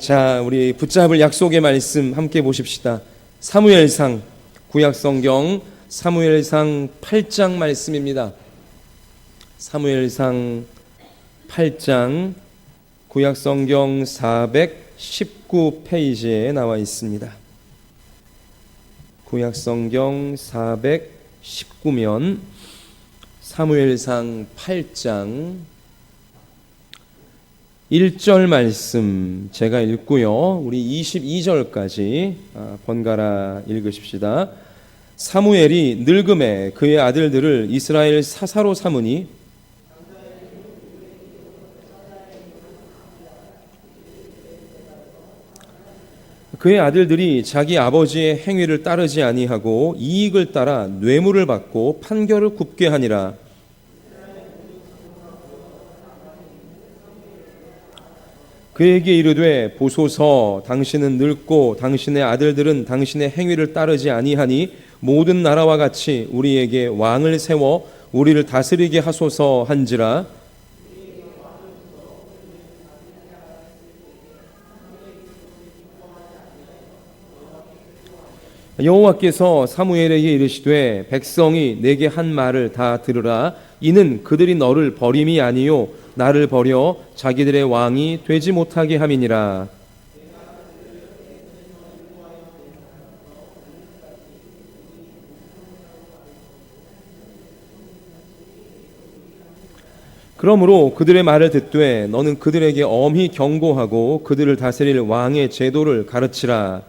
자, 우리 붙잡을 약속의 말씀 함께 보십시다. 사무엘상, 구약성경 사무엘상 8장 말씀입니다. 사무엘상 8장 구약성경 419페이지에 나와 있습니다. 구약성경 419면 사무엘상 8장 1절 말씀 제가 읽고요. 우리 22절까지 번갈아 읽으십시다. 사무엘이 늙음에 그의 아들들을 이스라엘 사사로 삼으니 그의 아들들이 자기 아버지의 행위를 따르지 아니하고 이익을 따라 뇌물을 받고 판결을 굽게 하니라. 그에게 이르되 보소서, 당신은 늙고 당신의 아들들은 당신의 행위를 따르지 아니하니 모든 나라와 같이 우리에게 왕을 세워 우리를 다스리게 하소서 한지라. 여호와께서 사무엘에게 이르시되 백성이 내게 한 말을 다 들으라. 이는 그들이 너를 버림이 아니요 나를 버려 자기들의 왕이 되지 못하게 함이니라. 그러므로 그들의 말을 듣되 너는 그들에게 엄히 경고하고 그들을 다스릴 왕의 제도를 가르치라.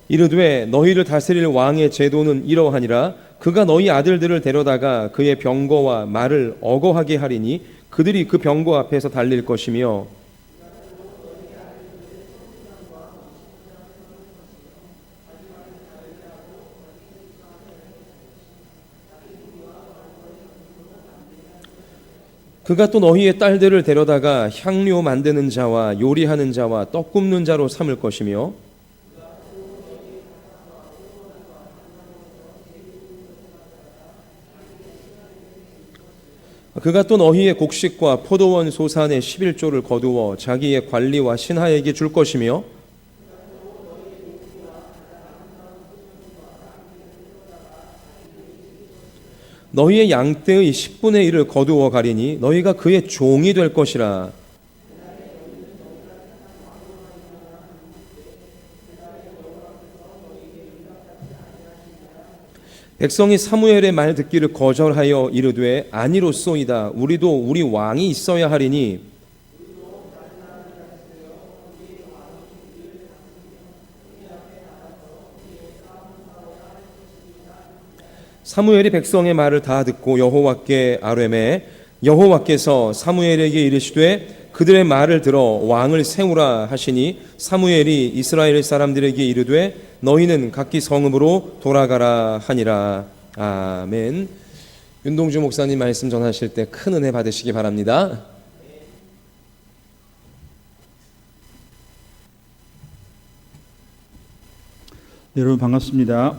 이르되 너희를 다스릴 왕의 제도는 이러하니라. 그가 너희 아들들을 데려다가 그의 병거와 말을 어거하게 하리니 그들이 그 병거 앞에서 달릴 것이며 그가 또 너희의 딸들을 데려다가 향료 만드는 자와 요리하는 자와 떡 굽는 자로 삼을 것이며 그가 또 너희의 곡식과 포도원 소산의 11조를 거두어 자기의 관리와 신하에게 줄 것이며 너희의 양떼의 10분의 1을 거두어 가리니 너희가 그의 종이 될 것이라. 백성이 사무엘의 말 듣기를 거절하여 이르되 아니로소이다. 우리도 우리 왕이 있어야 하리니 사무엘이 백성의 말을 다 듣고 여호와께 아뢰매 여호와께서 사무엘에게 이르시되 그들의 말을 들어 왕을 세우라 하시니 사무엘이 이스라엘 사람들에게 이르되 너희는 각기 성읍으로 돌아가라 하니라. 아멘. 윤동주 목사님 말씀 전하실 때 큰 은혜 받으시기 바랍니다. 네, 여러분 반갑습니다.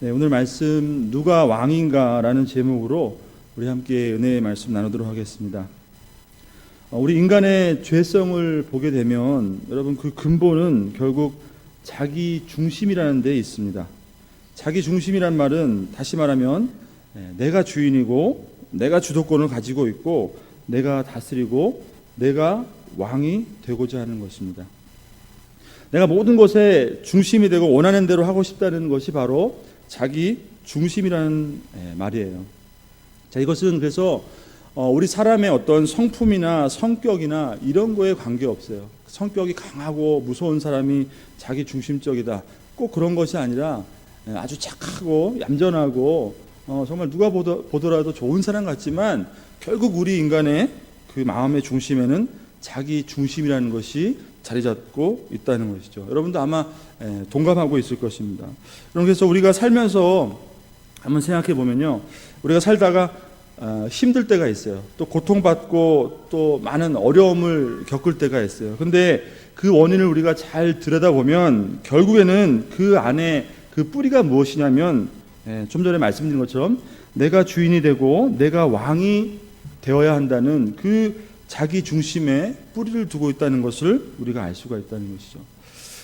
네, 오늘 말씀 누가 왕인가라는 제목으로 우리 함께 은혜의 말씀 나누도록 하겠습니다. 우리 인간의 죄성을 보게 되면 여러분 그 근본은 결국 자기 중심이라는 데 있습니다. 자기 중심이란 말은 다시 말하면 내가 주인이고 내가 주도권을 가지고 있고 내가 다스리고 내가 왕이 되고자 하는 것입니다. 내가 모든 것에 중심이 되고 원하는 대로 하고 싶다는 것이 바로 자기 중심이라는 말이에요. 자, 이것은 그래서 우리 사람의 어떤 성품이나 성격이나 이런 거에 관계없어요. 성격이 강하고 무서운 사람이 자기 중심적이다. 꼭 그런 것이 아니라 아주 착하고 얌전하고 정말 누가 보더라도 좋은 사람 같지만 결국 우리 인간의 그 마음의 중심에는 자기 중심이라는 것이 자리 잡고 있다는 것이죠. 여러분도 아마 동감하고 있을 것입니다. 그래서 우리가 살면서 한번 생각해 보면요, 우리가 살다가 힘들 때가 있어요. 또 고통받고 또 많은 어려움을 겪을 때가 있어요. 근데 그 원인을 우리가 잘 들여다보면 결국에는 그 안에 그 뿌리가 무엇이냐면 좀 전에 말씀드린 것처럼 내가 주인이 되고 내가 왕이 되어야 한다는 그 자기 중심에 뿌리를 두고 있다는 것을 우리가 알 수가 있다는 것이죠.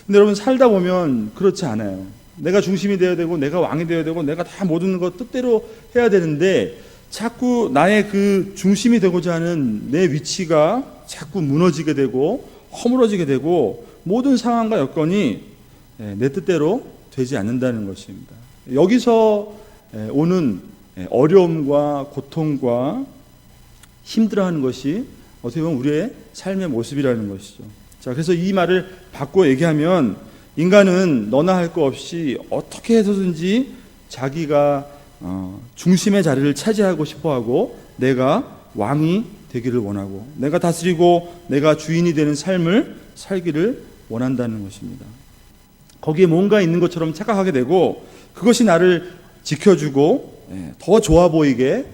근데 여러분, 살다 보면 그렇지 않아요. 내가 중심이 되어야 되고 내가 왕이 되어야 되고 내가 다 모든 것 뜻대로 해야 되는데 자꾸 나의 그 중심이 되고자 하는 내 위치가 자꾸 무너지게 되고 허물어지게 되고 모든 상황과 여건이 내 뜻대로 되지 않는다는 것입니다. 여기서 오는 어려움과 고통과 힘들어하는 것이 어떻게 보면 우리의 삶의 모습이라는 것이죠. 자, 그래서 이 말을 바꿔 얘기하면 인간은 너나 할 거 없이 어떻게 해서든지 자기가 중심의 자리를 차지하고 싶어하고 내가 왕이 되기를 원하고 내가 다스리고 내가 주인이 되는 삶을 살기를 원한다는 것입니다. 거기에 뭔가 있는 것처럼 착각하게 되고 그것이 나를 지켜주고 더 좋아 보이게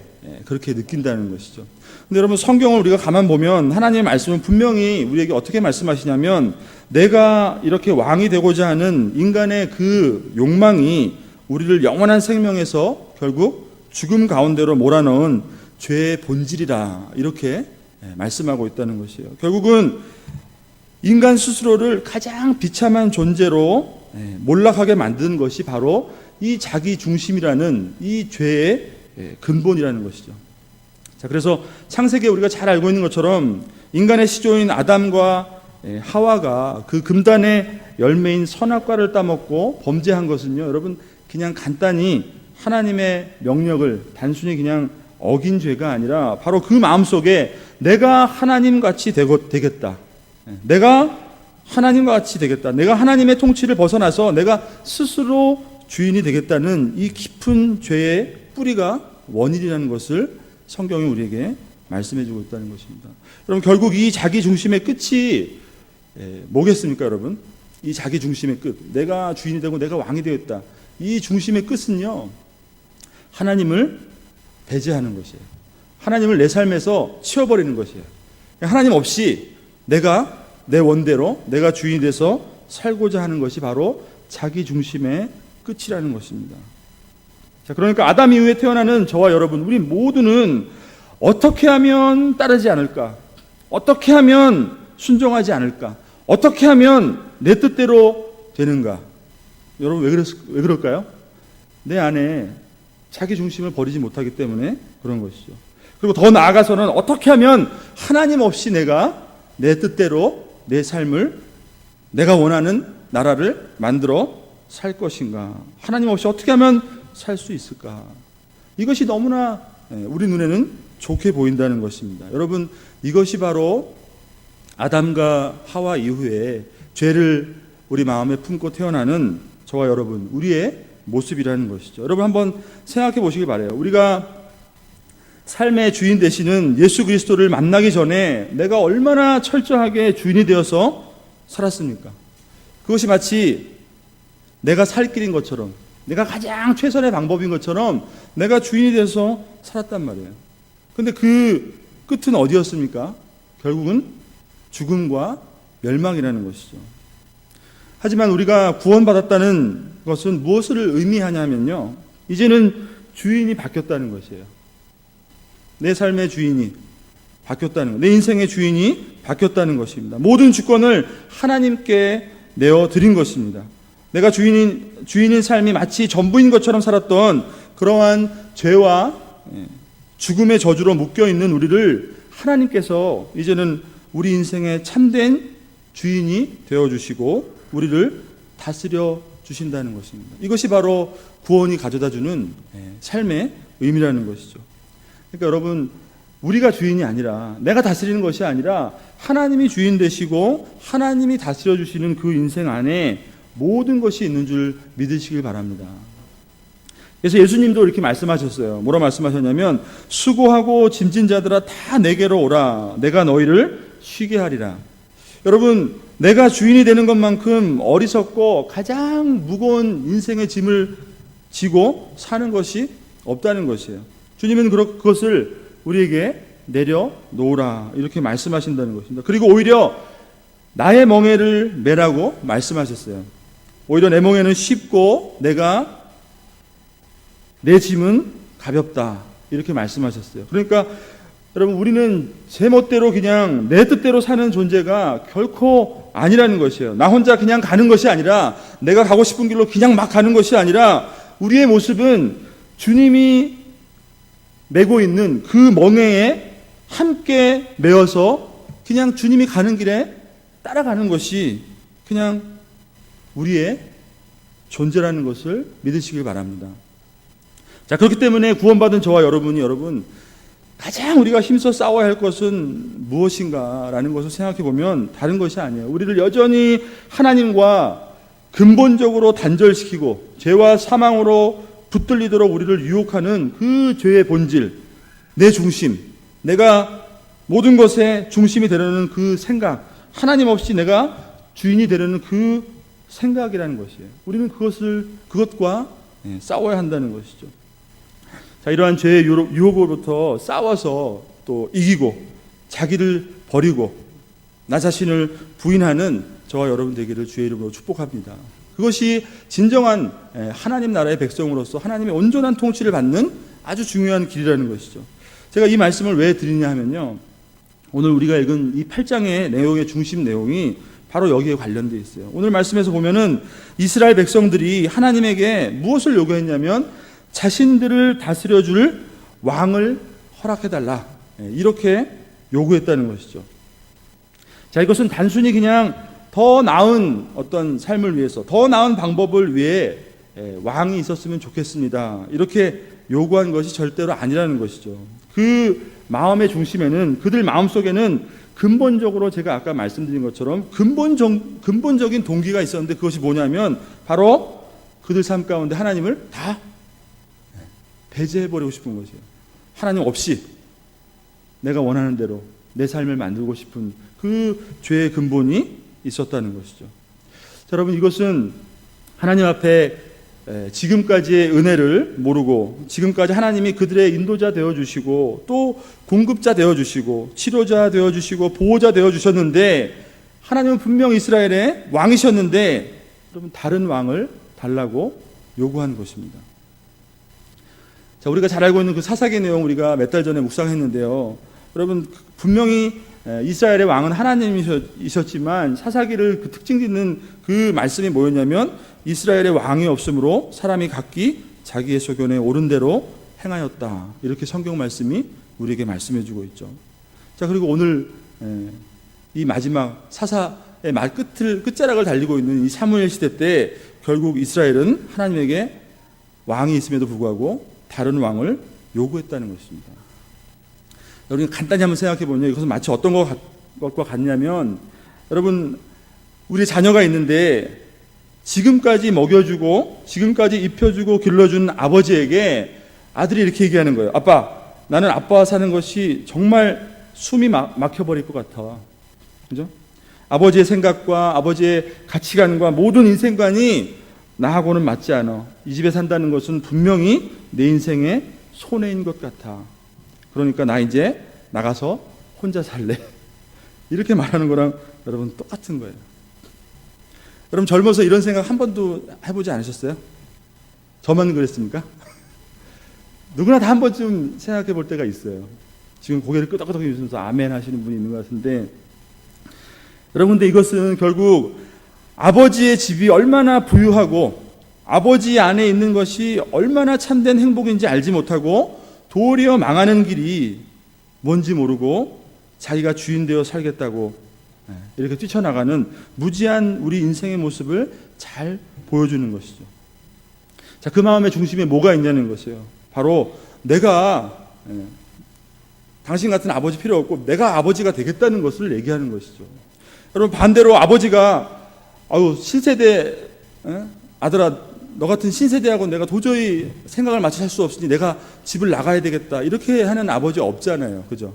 그렇게 느낀다는 것이죠. 근데 여러분, 성경을 우리가 가만 보면 하나님의 말씀은 분명히 우리에게 어떻게 말씀하시냐면 내가 이렇게 왕이 되고자 하는 인간의 그 욕망이 우리를 영원한 생명에서 결국 죽음 가운데로 몰아넣은 죄의 본질이라 이렇게 말씀하고 있다는 것이에요. 결국은 인간 스스로를 가장 비참한 존재로 몰락하게 만든 것이 바로 이 자기 중심이라는 이 죄의 근본이라는 것이죠. 자, 그래서 창세기에 우리가 잘 알고 있는 것처럼 인간의 시조인 아담과 하와가 그 금단의 열매인 선악과를 따먹고 범죄한 것은요, 여러분, 그냥 간단히 하나님의 명령을 단순히 그냥 어긴 죄가 아니라 바로 그 마음속에 내가 하나님같이 되겠다. 내가 하나님과 같이 되겠다. 내가 하나님의 통치를 벗어나서 내가 스스로 주인이 되겠다는 이 깊은 죄의 뿌리가 원인이라는 것을 성경이 우리에게 말씀해주고 있다는 것입니다. 여러분, 결국 이 자기 중심의 끝이 뭐겠습니까, 여러분? 이 자기 중심의 끝, 내가 주인이 되고 내가 왕이 되겠다. 이 중심의 끝은요, 하나님을 배제하는 것이에요. 하나님을 내 삶에서 치워버리는 것이에요. 하나님 없이 내가 내 원대로 내가 주인이 돼서 살고자 하는 것이 바로 자기 중심의 끝이라는 것입니다. 자, 그러니까 아담 이후에 태어나는 저와 여러분, 우리 모두는 어떻게 하면 따르지 않을까? 어떻게 하면 순종하지 않을까? 어떻게 하면 내 뜻대로 되는가? 여러분, 왜 그럴까요? 내 안에 자기 중심을 버리지 못하기 때문에 그런 것이죠. 그리고 더 나아가서는 어떻게 하면 하나님 없이 내가 내 뜻대로 내 삶을 내가 원하는 나라를 만들어 살 것인가? 하나님 없이 어떻게 하면 살 수 있을까? 이것이 너무나 우리 눈에는 좋게 보인다는 것입니다. 여러분, 이것이 바로 아담과 하와 이후에 죄를 우리 마음에 품고 태어나는 저와 여러분, 우리의 모습이라는 것이죠. 여러분, 한번 생각해 보시길 바라요. 우리가 삶의 주인 되시는 예수 그리스도를 만나기 전에 내가 얼마나 철저하게 주인이 되어서 살았습니까? 그것이 마치 내가 살 길인 것처럼, 내가 가장 최선의 방법인 것처럼 내가 주인이 돼서 살았단 말이에요. 근데 그 끝은 어디였습니까? 결국은 죽음과 멸망이라는 것이죠. 하지만 우리가 구원받았다는 것은 무엇을 의미하냐면요, 이제는 주인이 바뀌었다는 것이에요. 내 삶의 주인이 바뀌었다는 것, 내 인생의 주인이 바뀌었다는 것입니다. 모든 주권을 하나님께 내어드린 것입니다. 내가 주인인 삶이 마치 전부인 것처럼 살았던 그러한 죄와 죽음의 저주로 묶여있는 우리를 하나님께서 이제는 우리 인생의 참된 주인이 되어주시고 우리를 다스려 주신다는 것입니다. 이것이 바로 구원이 가져다주는 삶의 의미라는 것이죠. 그러니까 여러분, 우리가 주인이 아니라, 내가 다스리는 것이 아니라 하나님이 주인 되시고 하나님이 다스려 주시는 그 인생 안에 모든 것이 있는 줄 믿으시길 바랍니다. 그래서 예수님도 이렇게 말씀하셨어요. 뭐라 말씀하셨냐면, 수고하고 짐진 자들아 다 내게로 오라, 내가 너희를 쉬게 하리라. 여러분, 내가 주인이 되는 것만큼 어리석고 가장 무거운 인생의 짐을 지고 사는 것이 없다는 것이에요. 주님은 그것을 우리에게 내려놓으라 이렇게 말씀하신다는 것입니다. 그리고 오히려 나의 멍에를 메라고 말씀하셨어요. 오히려 내 멍에는 쉽고 내 짐은 가볍다 이렇게 말씀하셨어요. 그러니까 여러분, 우리는 제 멋대로 그냥 내 뜻대로 사는 존재가 결코 아니라는 것이에요. 나 혼자 그냥 가는 것이 아니라, 내가 가고 싶은 길로 그냥 막 가는 것이 아니라, 우리의 모습은 주님이 메고 있는 그 멍에에 함께 메어서 그냥 주님이 가는 길에 따라가는 것이 그냥 우리의 존재라는 것을 믿으시길 바랍니다. 자, 그렇기 때문에 구원받은 저와 여러분이, 여러분, 가장 우리가 힘써 싸워야 할 것은 무엇인가라는 것을 생각해 보면 다른 것이 아니에요. 우리를 여전히 하나님과 근본적으로 단절시키고 죄와 사망으로 붙들리도록 우리를 유혹하는 그 죄의 본질, 내 중심, 내가 모든 것의 중심이 되려는 그 생각, 하나님 없이 내가 주인이 되려는 그 생각이라는 것이에요. 우리는 그것과 싸워야 한다는 것이죠. 자, 이러한 죄의 유혹으로부터 싸워서 또 이기고 자기를 버리고 나 자신을 부인하는 저와 여러분 되기를 주의 이름으로 축복합니다. 그것이 진정한 하나님 나라의 백성으로서 하나님의 온전한 통치를 받는 아주 중요한 길이라는 것이죠. 제가 이 말씀을 왜 드리냐 하면요, 오늘 우리가 읽은 이 8장의 내용의 중심 내용이 바로 여기에 관련되어 있어요. 오늘 말씀에서 보면은 이스라엘 백성들이 하나님에게 무엇을 요구했냐면 자신들을 다스려줄 왕을 허락해달라, 이렇게 요구했다는 것이죠. 자, 이것은 단순히 그냥 더 나은 어떤 삶을 위해서, 더 나은 방법을 위해 왕이 있었으면 좋겠습니다, 이렇게 요구한 것이 절대로 아니라는 것이죠. 그 마음의 중심에는, 그들 마음속에는 근본적으로 제가 아까 말씀드린 것처럼 근본적인 동기가 있었는데, 그것이 뭐냐면 바로 그들 삶 가운데 하나님을 다 배제해버리고 싶은 것이에요. 하나님 없이 내가 원하는 대로 내 삶을 만들고 싶은 그 죄의 근본이 있었다는 것이죠. 자, 여러분, 이것은 하나님 앞에 지금까지의 은혜를 모르고, 지금까지 하나님이 그들의 인도자 되어주시고 또 공급자 되어주시고 치료자 되어주시고 보호자 되어주셨는데, 하나님은 분명 이스라엘의 왕이셨는데 여러분, 다른 왕을 달라고 요구한 것입니다. 자, 우리가 잘 알고 있는 그 사사기 내용 우리가 몇 달 전에 묵상했는데요, 여러분, 분명히 이스라엘의 왕은 하나님이셨지만 사사기를 그 특징 짓는 그 말씀이 뭐였냐면, 이스라엘의 왕이 없으므로 사람이 각기 자기의 소견에 옳은 대로 행하였다, 이렇게 성경 말씀이 우리에게 말씀해 주고 있죠. 자, 그리고 오늘 이 마지막 사사의 말 끝자락을 달리고 있는 이 사무엘 시대 때 결국 이스라엘은 하나님에게 왕이 있음에도 불구하고 다른 왕을 요구했다는 것입니다. 여러분, 간단히 한번 생각해 보면 이것은 마치 어떤 것과 같냐면, 여러분, 우리 자녀가 있는데 지금까지 먹여주고 지금까지 입혀주고 길러준 아버지에게 아들이 이렇게 얘기하는 거예요. 아빠, 나는 아빠와 사는 것이 정말 숨이 막혀버릴 것 같아. 그죠? 아버지의 생각과 아버지의 가치관과 모든 인생관이 나하고는 맞지 않아. 이 집에 산다는 것은 분명히 내 인생의 손해인 것 같아. 그러니까 나 이제 나가서 혼자 살래. 이렇게 말하는 거랑 여러분 똑같은 거예요. 여러분, 젊어서 이런 생각 한 번도 해보지 않으셨어요? 저만 그랬습니까? 누구나 다 한 번쯤 생각해 볼 때가 있어요. 지금 고개를 끄덕끄덕 해주면서 아멘 하시는 분이 있는 것 같은데, 여러분, 근데 이것은 결국 아버지의 집이 얼마나 부유하고 아버지 안에 있는 것이 얼마나 참된 행복인지 알지 못하고 도리어 망하는 길이 뭔지 모르고 자기가 주인 되어 살겠다고 이렇게 뛰쳐나가는 무지한 우리 인생의 모습을 잘 보여주는 것이죠. 자, 그 마음의 중심에 뭐가 있냐는 것이에요. 바로 내가 당신 같은 아버지 필요 없고 내가 아버지가 되겠다는 것을 얘기하는 것이죠. 여러분, 반대로 아버지가 신세대 아들아, 너 같은 신세대하고 내가 도저히 생각을 맞춰 살 수 없으니 내가 집을 나가야 되겠다, 이렇게 하는 아버지 없잖아요. 그죠?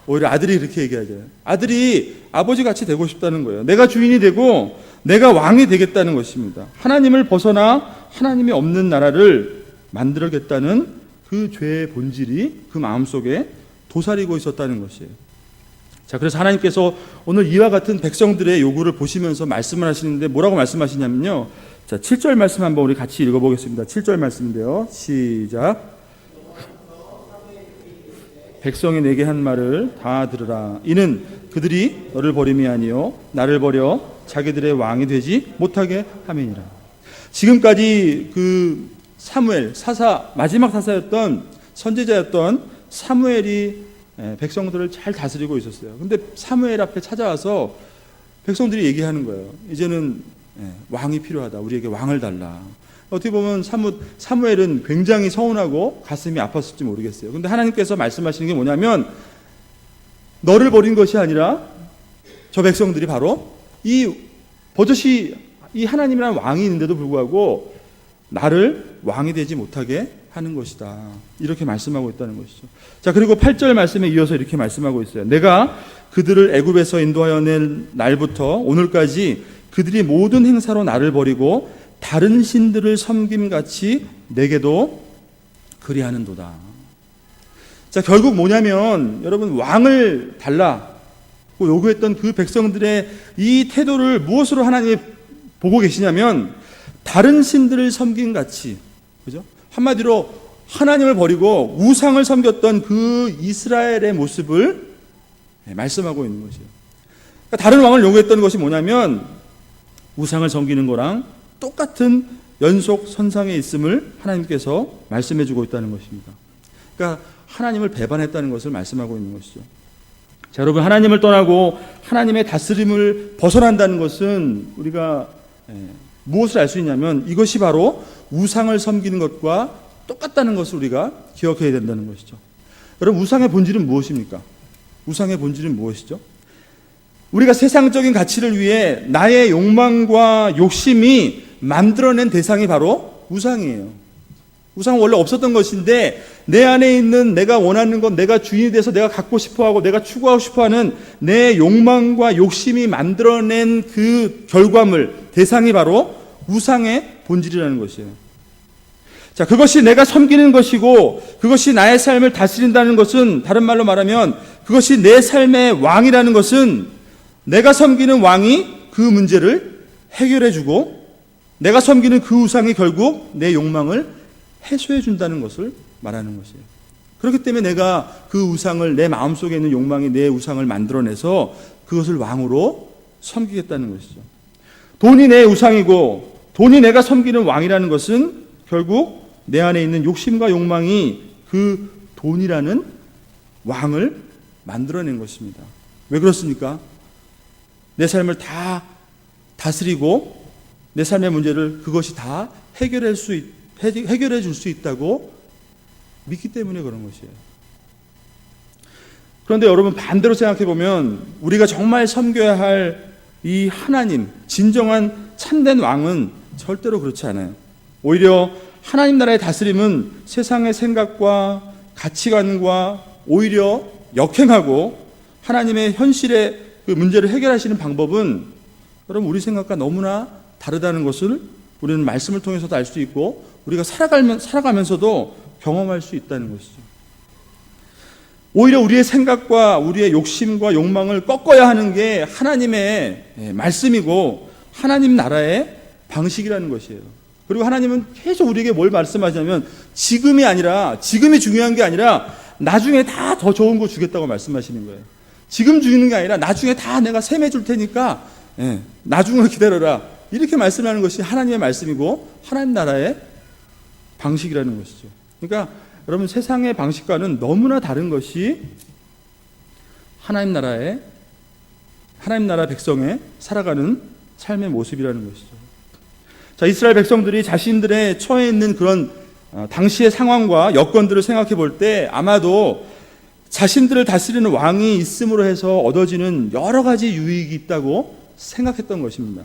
오히려 아들이 그렇게 얘기하잖아요. 아들이 아버지 같이 되고 싶다는 거예요. 내가 주인이 되고 내가 왕이 되겠다는 것입니다. 하나님을 벗어나 하나님이 없는 나라를 만들겠다는 그 죄의 본질이 그 마음속에 도사리고 있었다는 것이에요. 자, 그래서 하나님께서 오늘 이와 같은 백성들의 요구를 보시면서 말씀을 하시는데 뭐라고 말씀하시냐면요, 자, 7절 말씀 한번 우리 같이 읽어보겠습니다. 7절 말씀인데요, 시작. 백성이 내게 한 말을 다 들으라. 이는 그들이 너를 버림이 아니요 나를 버려 자기들의 왕이 되지 못하게 함이니라. 지금까지 그 사무엘 마지막 사사였던 선지자였던 사무엘이 백성들을 잘 다스리고 있었어요. 근데 사무엘 앞에 찾아와서 백성들이 얘기하는 거예요. 이제는 왕이 필요하다. 우리에게 왕을 달라. 어떻게 보면 사무엘은 굉장히 서운하고 가슴이 아팠을지 모르겠어요. 근데 하나님께서 말씀하시는 게 뭐냐면 너를 버린 것이 아니라 저 백성들이 바로 버젓이 이 하나님이라는 왕이 있는데도 불구하고 나를 왕이 되지 못하게 하는 것이다. 이렇게 말씀하고 있다는 것이죠. 자, 그리고 8절 말씀에 이어서 이렇게 말씀하고 있어요. 내가 그들을 애굽에서 인도하여 낸 날부터 오늘까지 그들이 모든 행사로 나를 버리고 다른 신들을 섬김같이 내게도 그리하는도다. 자, 결국 뭐냐면 여러분 왕을 달라고 요구했던 그 백성들의 이 태도를 무엇으로 하나님이 보고 계시냐면 다른 신들을 섬김같이, 그죠? 한마디로 하나님을 버리고 우상을 섬겼던 그 이스라엘의 모습을 말씀하고 있는 것이에요. 그러니까 다른 왕을 요구했던 것이 뭐냐면 우상을 섬기는 거랑 똑같은 연속 선상에 있음을 하나님께서 말씀해 주고 있다는 것입니다. 그러니까 하나님을 배반했다는 것을 말씀하고 있는 것이죠. 자, 여러분, 하나님을 떠나고 하나님의 다스림을 벗어난다는 것은 우리가 무엇을 알 수 있냐면 이것이 바로 우상을 섬기는 것과 똑같다는 것을 우리가 기억해야 된다는 것이죠. 여러분, 우상의 본질은 무엇입니까? 우상의 본질은 무엇이죠? 우리가 세상적인 가치를 위해 나의 욕망과 욕심이 만들어낸 대상이 바로 우상이에요. 우상은 원래 없었던 것인데 내 안에 있는 내가 원하는 것, 내가 주인이 돼서 내가 갖고 싶어하고 내가 추구하고 싶어하는 내 욕망과 욕심이 만들어낸 그 결과물, 대상이 바로 우상의 본질이라는 것이에요. 자, 그것이 내가 섬기는 것이고 그것이 나의 삶을 다스린다는 것은, 다른 말로 말하면 그것이 내 삶의 왕이라는 것은 내가 섬기는 왕이 그 문제를 해결해 주고 내가 섬기는 그 우상이 결국 내 욕망을 해소해 준다는 것을 말하는 것이에요. 그렇기 때문에 내가 그 우상을, 내 마음속에 있는 욕망이 내 우상을 만들어내서 그것을 왕으로 섬기겠다는 것이죠. 돈이 내 우상이고 돈이 내가 섬기는 왕이라는 것은 결국 내 안에 있는 욕심과 욕망이 그 돈이라는 왕을 만들어낸 것입니다. 왜 그렇습니까? 내 삶을 다 다스리고 내 삶의 문제를 그것이 다 해결해 줄 수 있다고 믿기 때문에 그런 것이에요. 그런데 여러분, 반대로 생각해 보면 우리가 정말 섬겨야 할 이 하나님, 진정한 참된 왕은 절대로 그렇지 않아요. 오히려 하나님 나라의 다스림은 세상의 생각과 가치관과 오히려 역행하고 하나님의 현실의 그 문제를 해결하시는 방법은 여러분 우리 생각과 너무나 다르다는 것을 우리는 말씀을 통해서도 알 수 있고 우리가 살아가면서도 경험할 수 있다는 것이죠. 오히려 우리의 생각과 우리의 욕심과 욕망을 꺾어야 하는 게 하나님의 말씀이고 하나님 나라의 방식이라는 것이에요. 그리고 하나님은 계속 우리에게 뭘 말씀하시냐면 지금이 중요한 게 아니라 나중에 다 더 좋은 거 주겠다고 말씀하시는 거예요. 지금 주는 게 아니라 나중에 다 내가 셈해 줄 테니까 나중을 기다려라. 이렇게 말씀하는 것이 하나님의 말씀이고 하나님 나라의 방식이라는 것이죠. 그러니까 여러분, 세상의 방식과는 너무나 다른 것이 하나님 나라 백성의 살아가는 삶의 모습이라는 것이죠. 자, 이스라엘 백성들이 자신들의 처해 있는 그런 당시의 상황과 여건들을 생각해 볼 때 아마도 자신들을 다스리는 왕이 있음으로 해서 얻어지는 여러 가지 유익이 있다고 생각했던 것입니다.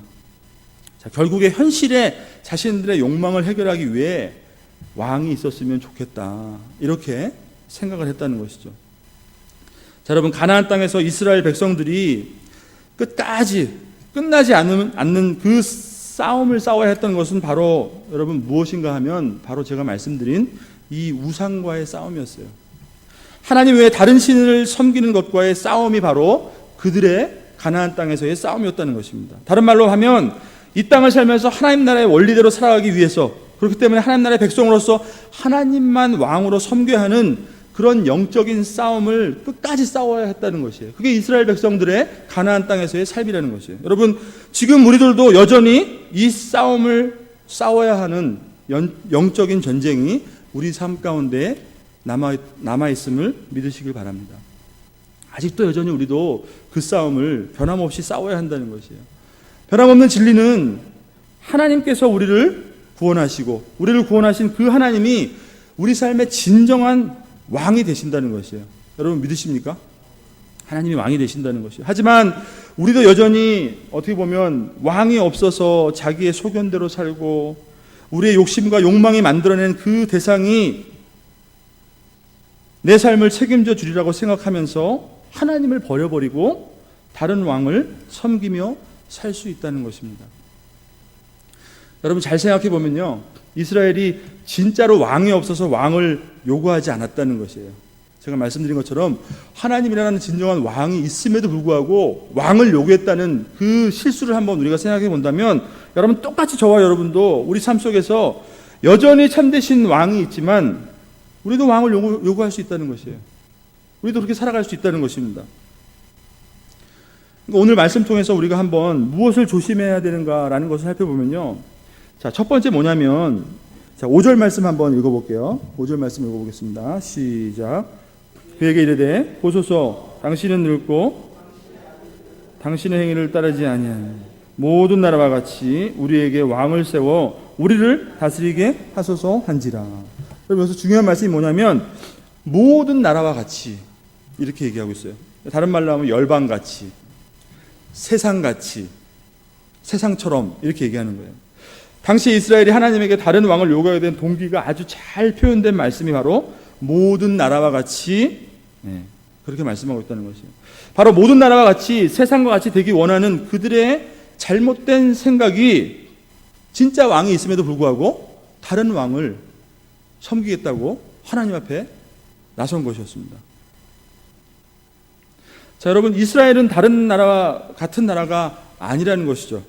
자, 결국에 현실에 자신들의 욕망을 해결하기 위해 왕이 있었으면 좋겠다, 이렇게 생각을 했다는 것이죠. 자, 여러분, 가나안 땅에서 이스라엘 백성들이 끝까지 끝나지 않는 그 싸움을 싸워야 했던 것은 바로 여러분 무엇인가 하면 바로 제가 말씀드린 이 우상과의 싸움이었어요. 하나님 외에 다른 신을 섬기는 것과의 싸움이 바로 그들의 가나안 땅에서의 싸움이었다는 것입니다. 다른 말로 하면 이 땅을 살면서 하나님 나라의 원리대로 살아가기 위해서, 그렇기 때문에 하나님 나라의 백성으로서 하나님만 왕으로 섬겨야 하는 그런 영적인 싸움을 끝까지 싸워야 했다는 것이에요. 그게 이스라엘 백성들의 가나안 땅에서의 삶이라는 것이에요. 여러분, 지금 우리들도 여전히 이 싸움을 싸워야 하는 영적인 전쟁이 우리 삶 가운데 남아있음을 믿으시길 바랍니다. 아직도 여전히 우리도 그 싸움을 변함없이 싸워야 한다는 것이에요. 변함없는 진리는 하나님께서 우리를 구원하시고 우리를 구원하신 그 하나님이 우리 삶의 진정한 왕이 되신다는 것이에요. 여러분 믿으십니까? 하나님이 왕이 되신다는 것이에요. 하지만 우리도 여전히 어떻게 보면 왕이 없어서 자기의 소견대로 살고 우리의 욕심과 욕망이 만들어낸 그 대상이 내 삶을 책임져 주리라고 생각하면서 하나님을 버려버리고 다른 왕을 섬기며 살 수 있다는 것입니다. 여러분 잘 생각해 보면요, 이스라엘이 진짜로 왕이 없어서 왕을 요구하지 않았다는 것이에요. 제가 말씀드린 것처럼 하나님이라는 진정한 왕이 있음에도 불구하고 왕을 요구했다는 그 실수를 한번 우리가 생각해 본다면, 여러분 똑같이 저와 여러분도 우리 삶 속에서 여전히 참되신 왕이 있지만 우리도 왕을 요구할 수 있다는 것이에요. 우리도 그렇게 살아갈 수 있다는 것입니다. 오늘 말씀 통해서 우리가 한번 무엇을 조심해야 되는가라는 것을 살펴보면요, 자, 첫 번째 뭐냐면, 자, 5절 말씀 한번 읽어볼게요. 5절 말씀 읽어보겠습니다. 시작. 그에게 이르되 보소서, 당신은 늙고 당신의 행위를 따르지 아니하니 모든 나라와 같이 우리에게 왕을 세워 우리를 다스리게 하소서 한지라. 그러면서 중요한 말씀이 뭐냐면 모든 나라와 같이 이렇게 얘기하고 있어요. 다른 말로 하면 열방같이, 세상같이, 세상처럼 이렇게 얘기하는 거예요. 당시 이스라엘이 하나님에게 다른 왕을 요구하게 된 동기가 아주 잘 표현된 말씀이 바로 모든 나라와 같이, 그렇게 말씀하고 있다는 것이에요. 바로 모든 나라와 같이, 세상과 같이 되기 원하는 그들의 잘못된 생각이 진짜 왕이 있음에도 불구하고 다른 왕을 섬기겠다고 하나님 앞에 나선 것이었습니다. 자, 여러분, 이스라엘은 다른 나라와 같은 나라가 아니라는 것이죠.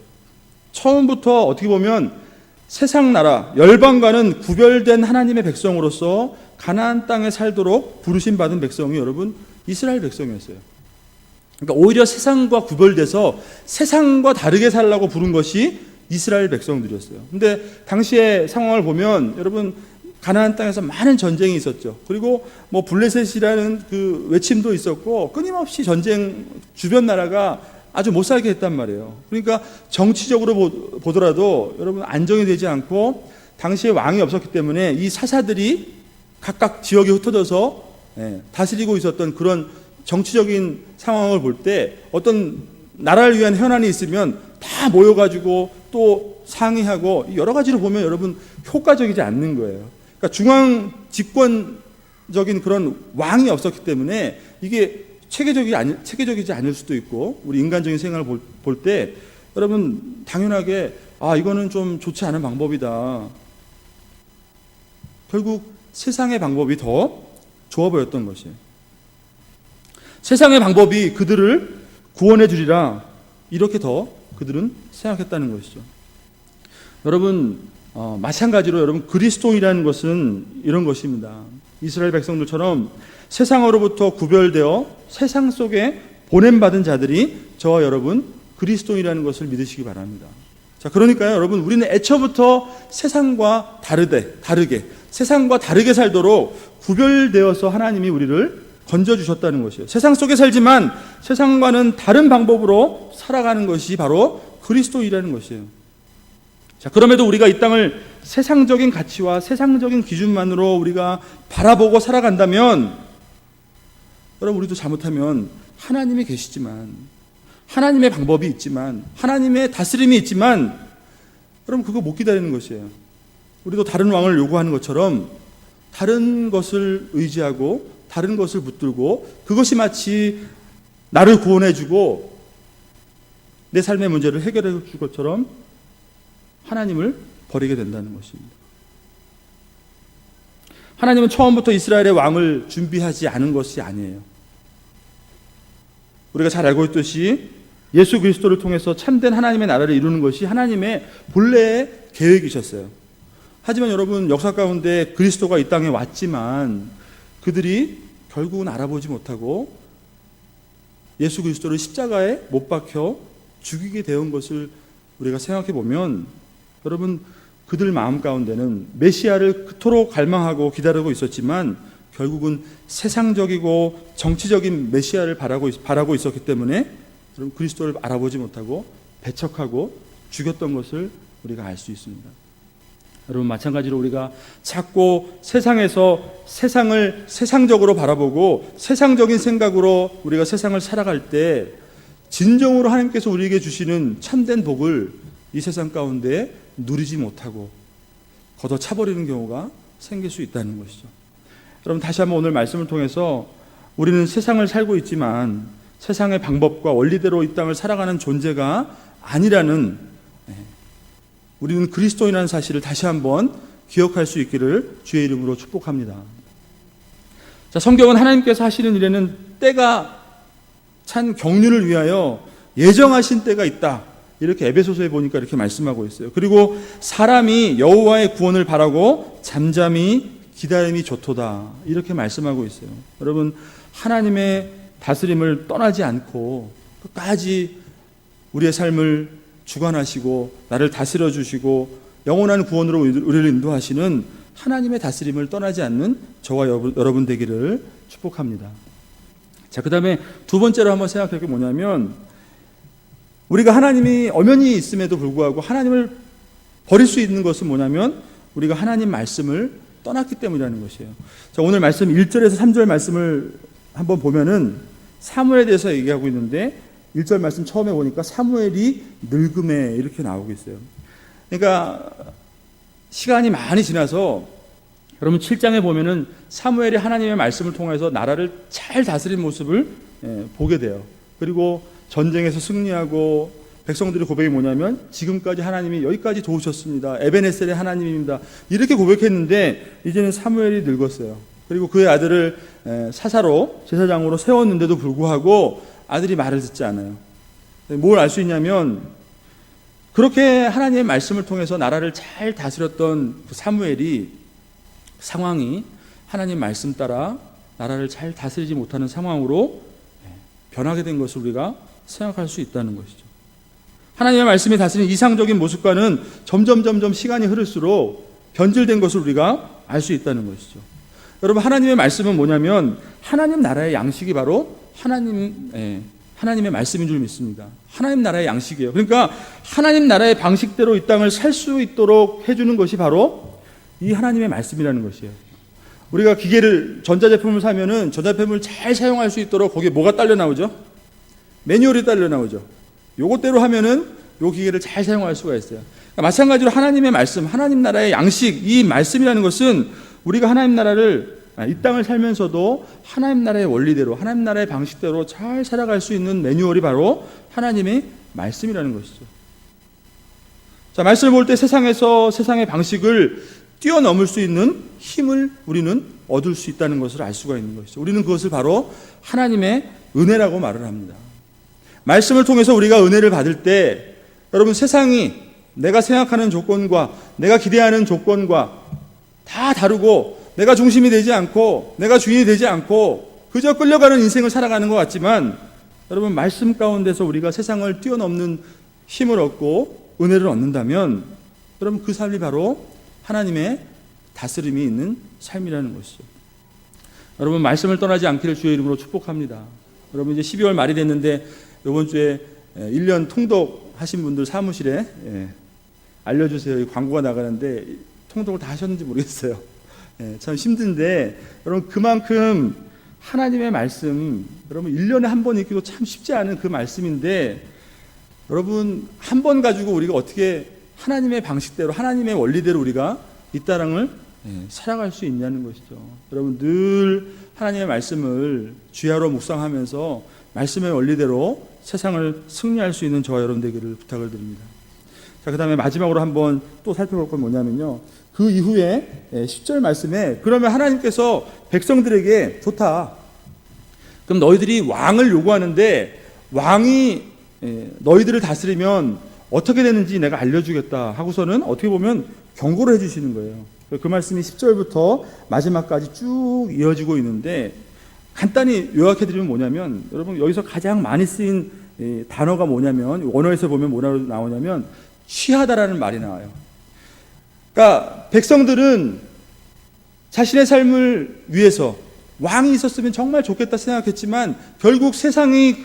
처음부터 어떻게 보면 세상 나라, 열방과는 구별된 하나님의 백성으로서 가나안 땅에 살도록 부르심 받은 백성이 여러분 이스라엘 백성이었어요. 그러니까 오히려 세상과 구별돼서 세상과 다르게 살라고 부른 것이 이스라엘 백성들이었어요. 근데 당시의 상황을 보면 여러분 가나안 땅에서 많은 전쟁이 있었죠. 그리고 뭐 블레셋이라는 그 외침도 있었고 끊임없이 전쟁, 주변 나라가 아주 못 살게 했단 말이에요. 그러니까 정치적으로 보더라도 여러분 안정이 되지 않고 당시에 왕이 없었기 때문에 이 사사들이 각각 지역에 흩어져서 다스리고 있었던 그런 정치적인 상황을 볼 때 어떤 나라를 위한 현안이 있으면 다 모여가지고 또 상의하고 여러 가지로 보면 여러분 효과적이지 않는 거예요. 그러니까 중앙 집권적인 그런 왕이 없었기 때문에 이게 체계적이지 않을 수도 있고, 우리 인간적인 생각을 볼 때 여러분 당연하게 이거는 좀 좋지 않은 방법이다. 결국 세상의 방법이 더 좋아 보였던 것이에요. 세상의 방법이 그들을 구원해 주리라, 이렇게 더 그들은 생각했다는 것이죠. 여러분 마찬가지로 여러분 그리스도인이라는 것은 이런 것입니다. 이스라엘 백성들처럼 세상으로부터 구별되어 세상 속에 보냄받은 자들이 저와 여러분 그리스도인이라는 것을 믿으시기 바랍니다. 자, 그러니까요 여러분, 우리는 애초부터 세상과 다르게 세상과 다르게 살도록 구별되어서 하나님이 우리를 건져주셨다는 것이에요. 세상 속에 살지만 세상과는 다른 방법으로 살아가는 것이 바로 그리스도인이라는 것이에요. 자, 그럼에도 우리가 이 땅을 세상적인 가치와 세상적인 기준만으로 우리가 바라보고 살아간다면 여러분, 우리도 잘못하면 하나님이 계시지만, 하나님의 방법이 있지만, 하나님의 다스림이 있지만 여러분 그거 못 기다리는 것이에요. 우리도 다른 왕을 요구하는 것처럼 다른 것을 의지하고 다른 것을 붙들고 그것이 마치 나를 구원해주고 내 삶의 문제를 해결해 줄 것처럼 하나님을 버리게 된다는 것입니다. 하나님은 처음부터 이스라엘의 왕을 준비하지 않은 것이 아니에요. 우리가 잘 알고 있듯이 예수 그리스도를 통해서 참된 하나님의 나라를 이루는 것이 하나님의 본래의 계획이셨어요. 하지만 여러분 역사 가운데 그리스도가 이 땅에 왔지만 그들이 결국은 알아보지 못하고 예수 그리스도를 십자가에 못 박혀 죽이게 되온 것을 우리가 생각해 보면, 여러분, 그들 마음 가운데는 메시아를 그토록 갈망하고 기다리고 있었지만 결국은 세상적이고 정치적인 메시아를 바라고 있었기 때문에 여러분, 그리스도를 알아보지 못하고 배척하고 죽였던 것을 우리가 알 수 있습니다. 여러분, 마찬가지로 우리가 자꾸 세상에서 세상을 세상적으로 바라보고 세상적인 생각으로 우리가 세상을 살아갈 때 진정으로 하나님께서 우리에게 주시는 참된 복을 이 세상 가운데 누리지 못하고 걷어차버리는 경우가 생길 수 있다는 것이죠. 여러분, 다시 한번 오늘 말씀을 통해서 우리는 세상을 살고 있지만 세상의 방법과 원리대로 이 땅을 살아가는 존재가 아니라는, 우리는 그리스도인이라는 사실을 다시 한번 기억할 수 있기를 주의 이름으로 축복합니다. 자, 성경은 하나님께서 하시는 일에는 때가 찬 경륜을 위하여 예정하신 때가 있다, 이렇게 에베소서에 보니까 이렇게 말씀하고 있어요. 그리고 사람이 여호와의 구원을 바라고 잠잠히 기다림이 좋도다, 이렇게 말씀하고 있어요. 여러분, 하나님의 다스림을 떠나지 않고 끝까지 우리의 삶을 주관하시고 나를 다스려 주시고 영원한 구원으로 우리를 인도하시는 하나님의 다스림을 떠나지 않는 저와 여러분 되기를 축복합니다. 자, 그 다음에 두 번째로 한번 생각할 게 뭐냐면, 우리가 하나님이 엄연히 있음에도 불구하고 하나님을 버릴 수 있는 것은 뭐냐면 우리가 하나님 말씀을 떠났기 때문이라는 것이에요. 자, 오늘 말씀 1절에서 3절 말씀을 한번 보면은 사무엘에 대해서 얘기하고 있는데 1절 말씀 처음에 보니까 사무엘이 늙음에 이렇게 나오고 있어요. 그러니까 시간이 많이 지나서 여러분 7장에 보면은 사무엘이 하나님의 말씀을 통해서 나라를 잘 다스린 모습을 보게 돼요. 그리고 전쟁에서 승리하고 백성들의 고백이 뭐냐면 지금까지 하나님이 여기까지 도우셨습니다. 에베네셀의 하나님입니다. 이렇게 고백했는데 이제는 사무엘이 늙었어요. 그리고 그의 아들을 사사로 제사장으로 세웠는데도 불구하고 아들이 말을 듣지 않아요. 뭘 알 수 있냐면 그렇게 하나님의 말씀을 통해서 나라를 잘 다스렸던 그 사무엘이 상황이 하나님 말씀 따라 나라를 잘 다스리지 못하는 상황으로 변하게 된 것을 우리가 생각할 수 있다는 것이죠. 하나님의 말씀이 다스리는 이상적인 모습과는 점점 시간이 흐를수록 변질된 것을 우리가 알 수 있다는 것이죠. 여러분, 하나님의 말씀은 뭐냐면 하나님 나라의 양식이 바로 하나님의 말씀인 줄 믿습니다. 하나님 나라의 양식이에요. 그러니까 하나님 나라의 방식대로 이 땅을 살 수 있도록 해주는 것이 바로 이 하나님의 말씀이라는 것이에요. 우리가 전자제품을 사면은 전자제품을 잘 사용할 수 있도록 거기에 뭐가 딸려 나오죠? 매뉴얼이 딸려 나오죠. 요것대로 하면은 요 기계를 잘 사용할 수가 있어요. 그러니까 마찬가지로 하나님의 말씀, 하나님 나라의 양식, 이 말씀이라는 것은 우리가 하나님 나라를 이 땅을 살면서도 하나님 나라의 원리대로, 하나님 나라의 방식대로 잘 살아갈 수 있는 매뉴얼이 바로 하나님의 말씀이라는 것이죠. 자, 말씀을 볼 때 세상의 방식을 뛰어넘을 수 있는 힘을 우리는 얻을 수 있다는 것을 알 수가 있는 것이죠. 우리는 그것을 바로 하나님의 은혜라고 말을 합니다. 말씀을 통해서 우리가 은혜를 받을 때 여러분, 세상이 내가 생각하는 조건과 내가 기대하는 조건과 다 다르고 내가 중심이 되지 않고 내가 주인이 되지 않고 그저 끌려가는 인생을 살아가는 것 같지만, 여러분, 말씀 가운데서 우리가 세상을 뛰어넘는 힘을 얻고 은혜를 얻는다면 여러분, 그 삶이 바로 하나님의 다스림이 있는 삶이라는 것이죠. 여러분, 말씀을 떠나지 않기를 주의 이름으로 축복합니다. 여러분, 이제 12월 말이 됐는데 이번 주에 1년 통독 하신 분들 사무실에 알려주세요. 이 광고가 나가는데 통독을 다 하셨는지 모르겠어요. 참 힘든데 여러분, 그만큼 하나님의 말씀, 여러분 1년에 한 번 읽기도 참 쉽지 않은 그 말씀인데, 여러분 한 번 가지고 우리가 어떻게 하나님의 방식대로 하나님의 원리대로 우리가 이 땅을 살아갈 수 있냐는 것이죠. 여러분, 늘 하나님의 말씀을 주야로 묵상하면서 말씀의 원리대로 세상을 승리할 수 있는 저와 여러분 되기를 부탁을 드립니다. 자, 그 다음에 마지막으로 한번 또 살펴볼 건 뭐냐면요, 그 이후에 10절 말씀에 그러면 하나님께서 백성들에게 좋다, 그럼 너희들이 왕을 요구하는데 왕이 너희들을 다스리면 어떻게 되는지 내가 알려주겠다 하고서는 어떻게 보면 경고를 해주시는 거예요. 그 말씀이 10절부터 마지막까지 쭉 이어지고 있는데 간단히 요약해드리면 뭐냐면 여러분 여기서 가장 많이 쓰인 단어가 뭐냐면 원어에서 보면 뭐라고 나오냐면 취하다라는 말이 나와요. 그러니까 백성들은 자신의 삶을 위해서 왕이 있었으면 정말 좋겠다 생각했지만 결국 세상이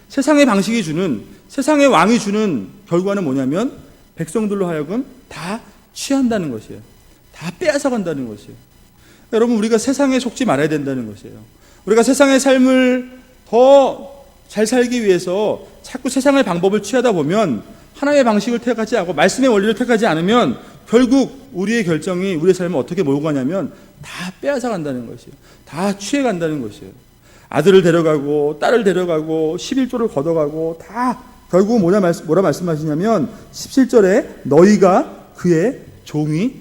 세상의 방식이 주는 세상의 왕이 주는 결과는 뭐냐면 백성들로 하여금 다 취한다는 것이에요. 다 빼앗아 간다는 것이에요. 여러분 우리가 세상에 속지 말아야 된다는 것이에요. 우리가 세상의 삶을 더 잘 살기 위해서 자꾸 세상의 방법을 취하다 보면 하나님의 방식을 택하지 않고 말씀의 원리를 택하지 않으면 결국 우리의 결정이 우리의 삶을 어떻게 몰고 가냐면 다 빼앗아 간다는 것이에요. 다 취해 간다는 것이에요. 아들을 데려가고 딸을 데려가고 11조를 걷어가고 다 결국 뭐라 말씀하시냐면 17절에 너희가 그의 종이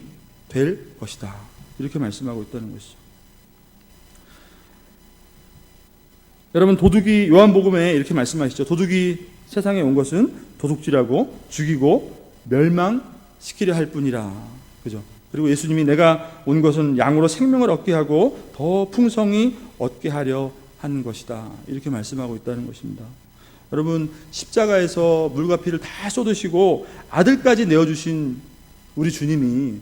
될 것이다. 이렇게 말씀하고 있다는 것이죠. 여러분 도둑이 요한복음에 이렇게 말씀하시죠. 도둑이 세상에 온 것은 도둑질하고 죽이고 멸망시키려 할 뿐이라. 그죠? 그리고 예수님이 내가 온 것은 양으로 생명을 얻게 하고 더 풍성히 얻게 하려 하는 것이다. 이렇게 말씀하고 있다는 것입니다. 여러분 십자가에서 물과 피를 다 쏟으시고 아들까지 내어주신 우리 주님이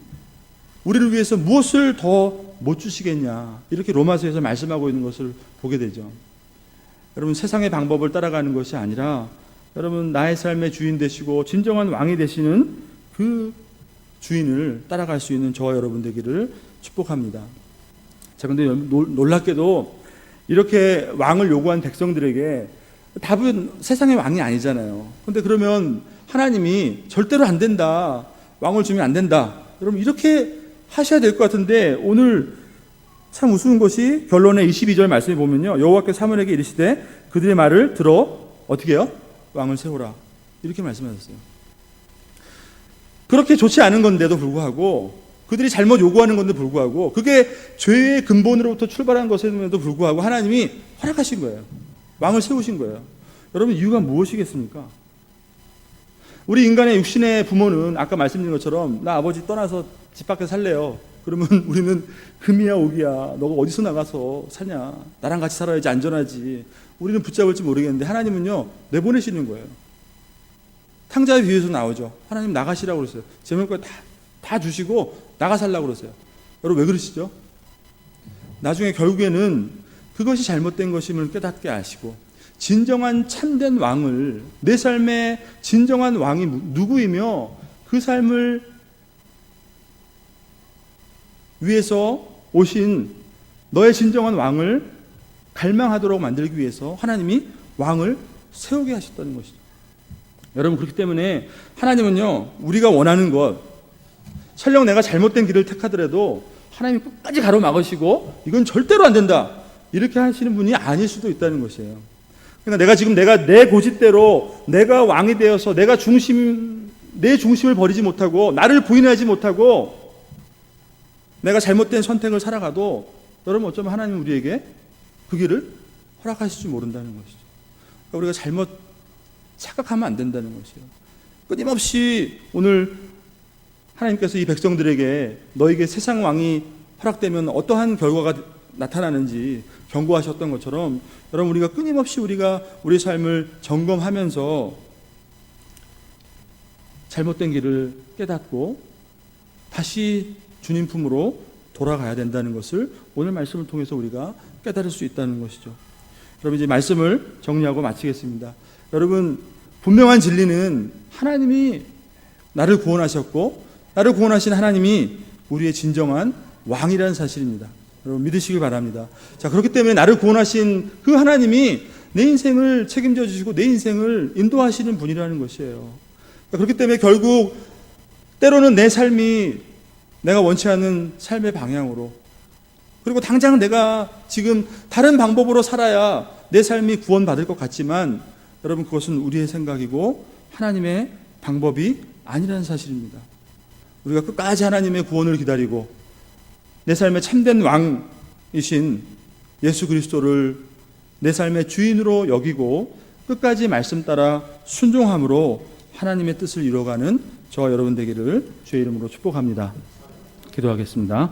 우리를 위해서 무엇을 더 못 주시겠냐 이렇게 로마서에서 말씀하고 있는 것을 보게 되죠. 여러분 세상의 방법을 따라가는 것이 아니라 여러분 나의 삶의 주인 되시고 진정한 왕이 되시는 그 주인을 따라갈 수 있는 저와 여러분 되기를 축복합니다. 자, 근데 놀랍게도 이렇게 왕을 요구한 백성들에게 답은 세상의 왕이 아니잖아요. 근데 그러면 하나님이 절대로 안 된다. 왕을 주면 안 된다. 여러분 이렇게 하셔야 될 것 같은데 오늘 참 우스운 것이 결론의 22절 말씀에 보면요. 여호와께서 사무엘에게 이르시되 그들의 말을 들어 어떻게 해요? 왕을 세우라. 이렇게 말씀하셨어요. 그렇게 좋지 않은 건데도 불구하고 그들이 잘못 요구하는 건데도 불구하고 그게 죄의 근본으로부터 출발한 것임에도 불구하고 하나님이 허락하신 거예요. 왕을 세우신 거예요. 여러분 이유가 무엇이겠습니까? 우리 인간의 육신의 부모는 아까 말씀드린 것처럼 나 아버지 떠나서 집 밖에 살래요. 그러면 우리는 금이야 옥이야 너가 어디서 나가서 사냐 나랑 같이 살아야지 안전하지 우리는 붙잡을지 모르겠는데 하나님은요 내보내시는 거예요. 탕자의 비유에서 나오죠. 하나님 나가시라고 그랬어요. 재물까지 다 주시고 나가 살라고 그랬어요. 여러분 왜 그러시죠? 나중에 결국에는 그것이 잘못된 것임을 깨닫게 아시고 진정한 참된 왕을 내 삶의 진정한 왕이 누구이며 그 삶을 위해서 오신 너의 진정한 왕을 갈망하도록 만들기 위해서 하나님이 왕을 세우게 하셨다는 것이죠. 여러분 그렇기 때문에 하나님은요 우리가 원하는 것 설령 내가 잘못된 길을 택하더라도 하나님이 끝까지 가로막으시고 이건 절대로 안 된다 이렇게 하시는 분이 아닐 수도 있다는 것이에요. 그러니까 내가 내 고집대로 내가 왕이 되어서 내 중심을 버리지 못하고 나를 부인하지 못하고 내가 잘못된 선택을 살아가도 여러분 어쩌면 하나님 우리에게 그 길을 허락하실지 모른다는 것이죠. 그러니까 우리가 잘못 착각하면 안 된다는 것이에요. 끊임없이 오늘 하나님께서 이 백성들에게 너에게 세상 왕이 허락되면 어떠한 결과가 나타나는지 경고하셨던 것처럼 여러분 우리가 끊임없이 우리 삶을 점검하면서 잘못된 길을 깨닫고 다시 주님 품으로 돌아가야 된다는 것을 오늘 말씀을 통해서 우리가 깨달을 수 있다는 것이죠. 여러분 이제 말씀을 정리하고 마치겠습니다. 여러분 분명한 진리는 하나님이 나를 구원하셨고 나를 구원하신 하나님이 우리의 진정한 왕이라는 사실입니다. 여러분 믿으시길 바랍니다. 자 그렇기 때문에 나를 구원하신 그 하나님이 내 인생을 책임져 주시고 내 인생을 인도하시는 분이라는 것이에요. 그렇기 때문에 결국 때로는 내 삶이 내가 원치 않는 삶의 방향으로 그리고 당장 내가 지금 다른 방법으로 살아야 내 삶이 구원받을 것 같지만 여러분 그것은 우리의 생각이고 하나님의 방법이 아니라는 사실입니다. 우리가 끝까지 하나님의 구원을 기다리고 내 삶의 참된 왕이신 예수 그리스도를 내 삶의 주인으로 여기고 끝까지 말씀 따라 순종함으로 하나님의 뜻을 이루어가는 저와 여러분 되기를 주의 이름으로 축복합니다. 기도하겠습니다.